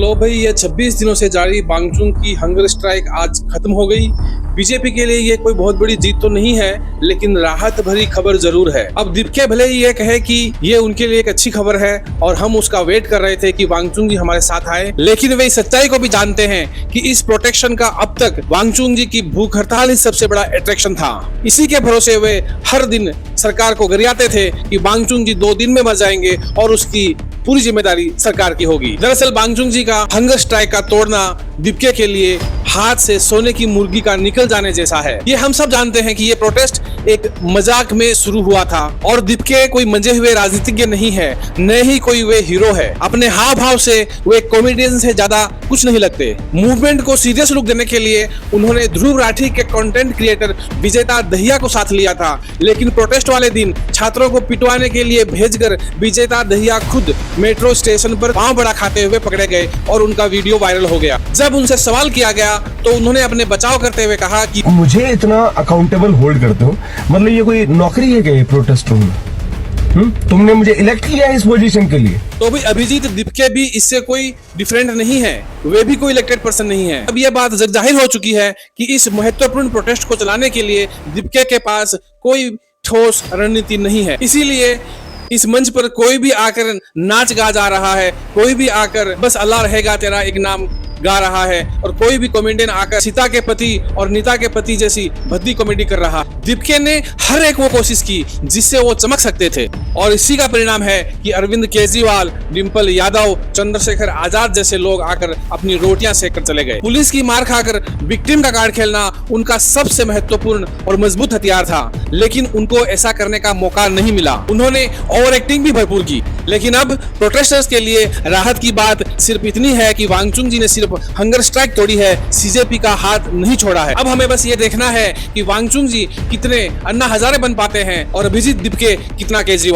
लो भाई, ये 26 दिनों से जारी बांगचुंग की हंगर स्ट्राइक आज खत्म हो गई। बीजेपी के लिए ये कोई बहुत बड़ी जीत तो नहीं है, लेकिन राहत भरी खबर जरूर है। अब दीपके भले ही ये कहे कि ये उनके लिए एक अच्छी खबर है और हम उसका वेट कर रहे थे कि वांगचुंग जी हमारे साथ आए, लेकिन वे सच्चाई को भी जानते हैं कि इस प्रोटेक्शन का अब तक वांगचुंग जी की भूख हड़ताल ही सबसे बड़ा अट्रैक्शन था। इसी के भरोसे वे हर दिन सरकार को गरियाते थे कि वांगचुंग जी 2 दिन में मर जाएंगे और उसकी पूरी जिम्मेदारी सरकार की होगी। दरअसल वांगचुंग जी का हंगर स्ट्राइक का तोड़ना दीपके के लिए हाथ से सोने की मुर्गी का निकल जाने जैसा है। ये हम सब जानते हैं कि ये प्रोटेस्ट एक मजाक में शुरू हुआ था और दीपके कोई मंजे हुए राजनीतिज्ञ नहीं है, न ही कोई वे हीरो है। अपने हाव भाव से वे कॉमेडियन से ज्यादा कुछ नहीं लगते। मूवमेंट को सीरियस लुक देने के लिए उन्होंने ध्रुव राठी के कंटेंट क्रिएटर विजेता दहिया को साथ लिया था, लेकिन प्रोटेस्ट वाले दिन छात्रों को पिटवाने के लिए भेजकर विजेता दहिया खुद मेट्रो स्टेशन पर पांव बड़ा खाते हुए पकड़े गए और उनका वीडियो वायरल हो गया। जब उनसे सवाल किया गया तो उन्होंने अपने बचाव करते हुए कहा कि मुझे इतना अकाउंटेबल होल्ड करते हो, मतलब ये कोई नौकरी है क्या ये प्रोटेस्ट में? तुमने मुझे इलेक्ट किया है इस पोजीशन के लिए। तो भी अभिजीत दीपके भी इससे कोई डिफरेंट नहीं है, वे भी कोई इलेक्टेड पर्सन नहीं है। अब यह बात जाहिर हो चुकी है कि इस महत्वपूर्ण प्रोटेस्ट को चलाने के लिए दीपके के पास कोई ठोस रणनीति नहीं है। इसीलिए इस मंच पर कोई भी आकर नाच गा जा रहा है, कोई भी आकर बस अल्लाह रहेगा तेरा एक नाम गा रहा है, और कोई भी कॉमेडियन आकर सीता के पति और नीता के पति जैसी भद्दी कॉमेडी कर रहा। दीपके ने हर एक वो कोशिश की जिससे वो चमक सकते थे, और इसी का परिणाम है कि अरविंद केजरीवाल, डिम्पल यादव, चंद्रशेखर आजाद जैसे लोग आकर अपनी रोटियां सेक कर चले गए। पुलिस की मार खाकर विक्टिम का कार्ड खेलना उनका सबसे महत्वपूर्ण और मजबूत हथियार था, लेकिन उनको ऐसा करने का मौका नहीं मिला। उन्होंने ओवर एक्टिंग भी भरपूर की। लेकिन अब प्रोटेस्टर्स के लिए राहत की बात सिर्फ इतनी है कि वांगचुंग जी ने सिर्फ हंगर स्ट्राइक तोड़ी है, सीजेपी का हाथ नहीं छोड़ा है। अब हमें बस ये देखना है कि वांगचुंग जी कितने अन्ना हजारे बन पाते हैं और अभिजीत दीपके कितना केजरीवाल।